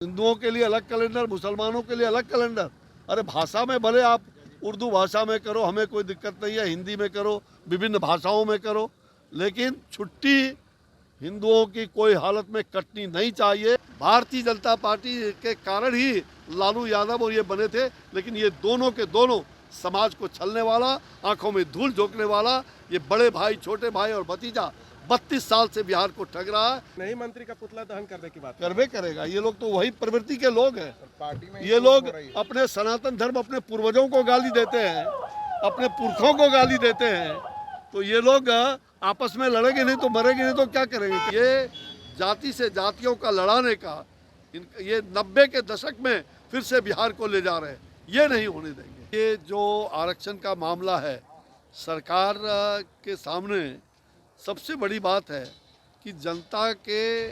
हिंदुओं के लिए अलग कैलेंडर, मुसलमानों के लिए अलग कैलेंडर। अरे भाषा में भले आप उर्दू भाषा में करो, हमें कोई दिक्कत नहीं है, हिंदी में करो, विभिन्न भाषाओं में करो, लेकिन छुट्टी हिंदुओं की कोई हालत में कटनी नहीं चाहिए। भारतीय जनता पार्टी के कारण ही लालू यादव और ये बने थे, लेकिन ये दोनों के दोनों समाज को छलने वाला, आंखों में धूल झोंकने वाला, ये बड़े भाई, छोटे भाई और भतीजा 32 साल से बिहार को ठग रहा है। नहीं, मंत्री का पुतला दहन करने की बात करवे करेगा। ये लोग तो वही प्रवृत्ति के लोग हैं। पार्टी में ये लोग अपने सनातन धर्म, अपने पूर्वजों को गाली देते हैं, अपने पुरखों को गाली देते हैं। तो ये लोग आपस में लड़ेंगे नहीं तो मरेंगे नहीं तो क्या करेंगे। ये जाति से जातियों का लड़ाने का ये 90 के दशक में फिर से बिहार को ले जा रहे हैं, ये नहीं होने देंगे। ये जो आरक्षण का मामला है, सरकार के सामने सबसे बड़ी बात है कि जनता के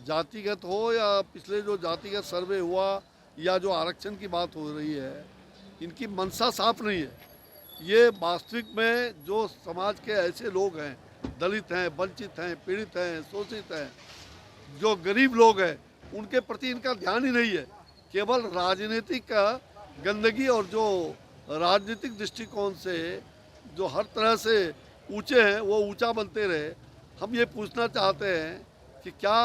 जातिगत हो या पिछले जो जातिगत सर्वे हुआ या जो आरक्षण की बात हो रही है, इनकी मंशा साफ नहीं है। ये वास्तविक में जो समाज के ऐसे लोग हैं, दलित हैं, वंचित हैं, पीड़ित हैं, शोषित हैं, जो गरीब लोग हैं, उनके प्रति इनका ध्यान ही नहीं है। केवल राजनीतिक गंदगी और जो राजनीतिक दृष्टिकोण से जो हर तरह से ऊंचे हैं वो ऊंचा बनते रहे। हम ये पूछना चाहते हैं कि क्या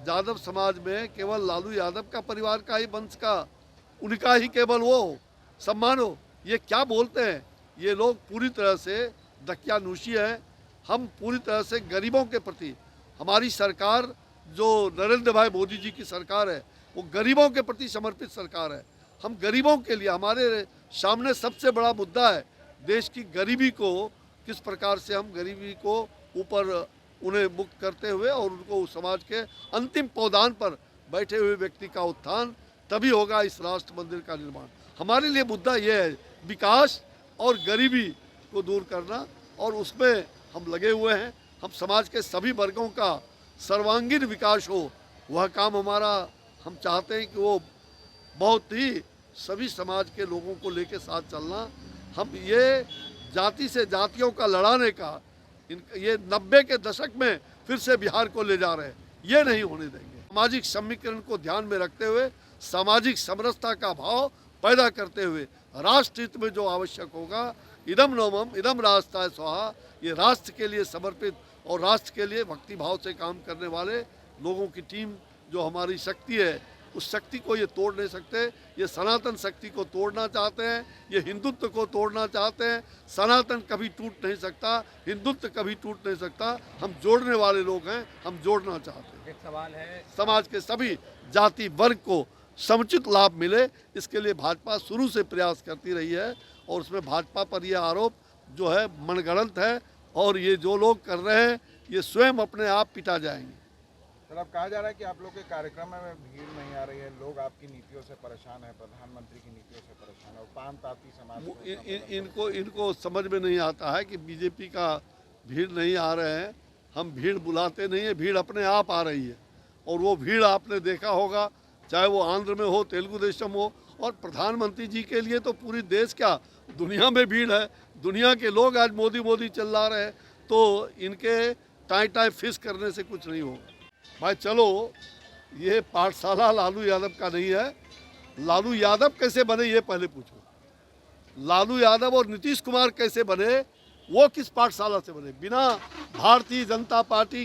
यादव समाज में केवल लालू यादव का परिवार का ही वंश का उनका ही केवल वो सम्मान हो? ये क्या बोलते हैं ये लोग? पूरी तरह से दकियानूशी है। हम पूरी तरह से गरीबों के प्रति, हमारी सरकार जो नरेंद्र भाई मोदी जी की सरकार है, वो गरीबों के प्रति समर्पित सरकार है। हम गरीबों के लिए, हमारे सामने सबसे बड़ा मुद्दा है देश की गरीबी को किस प्रकार से हम गरीबी को ऊपर उन्हें मुक्त करते हुए और उनको समाज के अंतिम पौधान पर बैठे हुए व्यक्ति का उत्थान, तभी होगा इस राष्ट्र मंदिर का निर्माण। हमारे लिए मुद्दा ये है विकास और गरीबी को दूर करना, और उसमें हम लगे हुए हैं। हम समाज के सभी वर्गों का सर्वांगीण विकास हो, वह काम हमारा, हम चाहते हैं कि वो बहुत ही सभी समाज के लोगों को लेके साथ चलना। हम ये जाति से जातियों का लड़ाने का ये 90 के दशक में फिर से बिहार को ले जा रहे हैं, ये नहीं होने देंगे। सामाजिक समीकरण को ध्यान में रखते हुए, सामाजिक समरसता का भाव पैदा करते हुए, राष्ट्र हित में जो आवश्यक होगा, इदम नवम इदम राष्ट्राय स्वाहा, ये राष्ट्र के लिए समर्पित और राष्ट्र के लिए भक्ति भाव से काम करने वाले लोगों की टीम जो हमारी शक्ति है, उस शक्ति को ये तोड़ नहीं सकते। ये सनातन शक्ति को तोड़ना चाहते हैं, ये हिंदुत्व को तोड़ना चाहते हैं। सनातन कभी टूट नहीं सकता, हिंदुत्व कभी टूट नहीं सकता। हम जोड़ने वाले लोग हैं, हम जोड़ना चाहते हैं। एक सवाल है, समाज के सभी जाति वर्ग को समुचित लाभ मिले, इसके लिए भाजपा शुरू से प्रयास करती रही है, और उसमें भाजपा पर यह आरोप जो है मनगढ़ंत है, और ये जो लोग कर रहे हैं ये स्वयं अपने आप पिटा जाएंगे। सर, अब कहा जा रहा है कि आप लोग के कार्यक्रम में भीड़ नहीं आ रही है, लोग आपकी नीतियों से परेशान है, प्रधानमंत्री की नीतियों से परेशान है, और पान ताती समाज इनको समझ में नहीं आता है कि बीजेपी का भीड़ नहीं आ रहे हैं। हम भीड़ बुलाते नहीं है, भीड़ अपने आप आ रही है। और वो भीड़ आपने देखा होगा, चाहे वो आंध्र में हो, तेलुगु देशम हो, और प्रधानमंत्री जी के लिए तो पूरी देश क्या दुनिया में भीड़ है। दुनिया के लोग आज मोदी मोदी चिल्ला रहे हैं, तो इनके टाई टाई फिश करने से कुछ नहीं होगा। भाई चलो, ये पाठशाला लालू यादव का नहीं है। लालू यादव कैसे बने ये पहले पूछो। लालू यादव और नीतीश कुमार कैसे बने, वो किस पाठशाला से बने? बिना भारतीय जनता पार्टी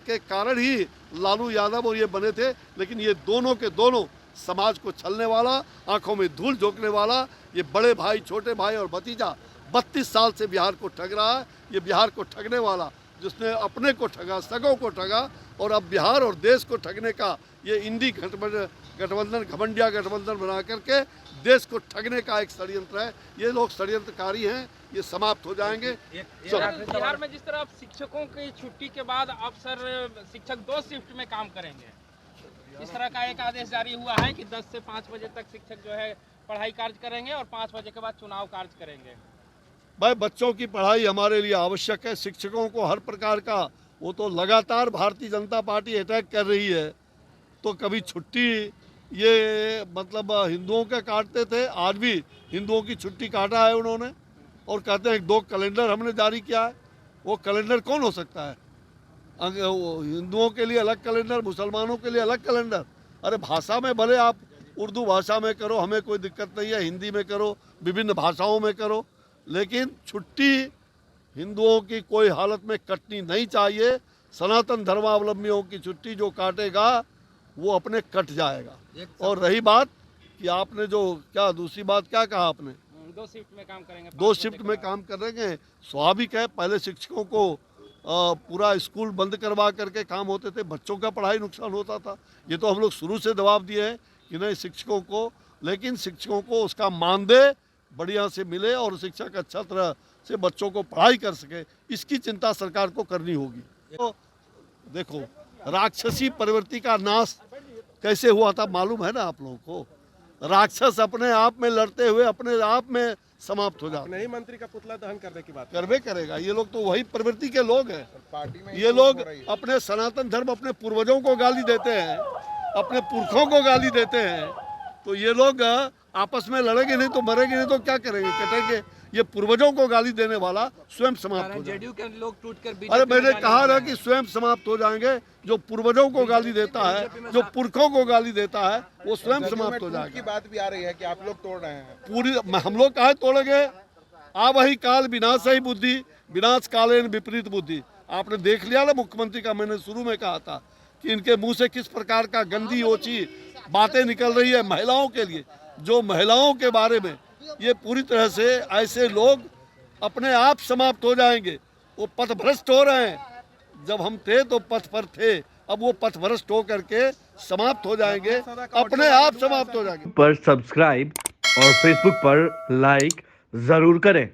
के कारण ही लालू यादव और ये बने थे, लेकिन ये दोनों के दोनों समाज को छलने वाला, आंखों में धूल झोंकने वाला, ये बड़े भाई, छोटे भाई और भतीजा 32 साल से बिहार को ठग रहा है। ये बिहार को ठगने वाला, जिसने अपने को ठगा, सगों को ठगा, और अब बिहार और देश को ठगने का ये इंडी गठबंधन, घमंडिया गठबंधन बना करके देश को ठगने का एक षड्यंत्र है। ये लोग षड्यंत्रकारी हैं, ये समाप्त हो जाएंगे। बिहार में जिस तरह अब शिक्षकों की छुट्टी के बाद अब सर शिक्षक 2 शिफ्ट में काम करेंगे, इस तरह का एक आदेश जारी हुआ है कि 10 से 5 बजे तक शिक्षक जो है पढ़ाई कार्य करेंगे और 5 बजे के बाद चुनाव कार्य करेंगे। भाई बच्चों की पढ़ाई हमारे लिए आवश्यक है। शिक्षकों को हर प्रकार का, वो तो लगातार भारतीय जनता पार्टी अटैक कर रही है, तो कभी छुट्टी ये मतलब हिंदुओं के काटते थे, आज भी हिंदुओं की छुट्टी काटा है उन्होंने, और कहते हैं 2 कैलेंडर हमने जारी किया है। वो कैलेंडर कौन हो सकता है? हिंदुओं के लिए अलग कैलेंडर, मुसलमानों के लिए अलग कैलेंडर। अरे भाषा में भले आप उर्दू भाषा में करो, हमें कोई दिक्कत नहीं है, हिंदी में करो, विभिन्न भाषाओं में करो, लेकिन छुट्टी हिंदुओं की कोई हालत में कटनी नहीं चाहिए। सनातन धर्मावलंबियों की छुट्टी जो काटेगा वो अपने कट जाएगा। और रही बात कि आपने जो क्या दूसरी बात क्या कहा आपने, 2 शिफ्ट में काम करेंगे, 2 शिफ्ट में काम करेंगे, स्वाभाविक है। पहले शिक्षकों को पूरा स्कूल बंद करवा करके काम होते थे, बच्चों का पढ़ाई नुकसान होता था। ये तो हम लोग शुरू से दबाव दिए हैं कि नहीं शिक्षकों को, लेकिन शिक्षकों को उसका मानदेय बढ़िया से मिले और शिक्षक अच्छा तरह से बच्चों को पढ़ाई कर सके, इसकी चिंता सरकार को करनी होगी। तो देखो राक्षसी प्रवृत्ति का नाश कैसे हुआ था मालूम है ना आप लोगों को। राक्षस अपने आप में लड़ते हुए अपने आप में समाप्त हो जाता। नई मंत्री का पुतला दहन करने की बात करवे करेगा। ये लोग तो वही प्रवृत्ति के लोग हैं। पार्टी में ये लोग अपने सनातन धर्म, अपने पूर्वजों को गाली देते हैं, अपने पुरखों को गाली देते हैं। तो ये लोग आपस में लड़ेंगे नहीं तो मरेंगे नहीं तो क्या करेंगे, कटेंगे। ये पूर्वजों को गाली देने वाला स्वयं समाप्त हो जाएगा। जेडीयू के लोग टूटकर अरे मैंने कहा ना कि स्वयं समाप्त हो जाएंगे। जो पूर्वजों को गाली देता है, जो पुरखों को गाली देता है, वो स्वयं समाप्त हो की जाएगा। बात भी आ रही है कि आप लोग तोड़ रहे हैं। पूरी हम लोग काहे तोड़ेंगे। आ वही काल विनाश ही बुद्धि, विनाश कालेन विपरीत बुद्धि। आपने देख लिया ना मुख्यमंत्री का, मैंने शुरू में कहा था कि इनके मुंह से किस प्रकार का गंदी ओछी बातें निकल रही है महिलाओं के लिए। जो महिलाओं के बारे में ये पूरी तरह से ऐसे लोग अपने आप समाप्त हो जाएंगे। वो पथभ्रष्ट हो रहे हैं। जब हम थे तो पथ पर थे, अब वो पथभ्रष्ट हो करके समाप्त हो जाएंगे, अपने आप समाप्त हो जाएंगे। पर सब्सक्राइब और फेसबुक पर लाइक जरूर करें।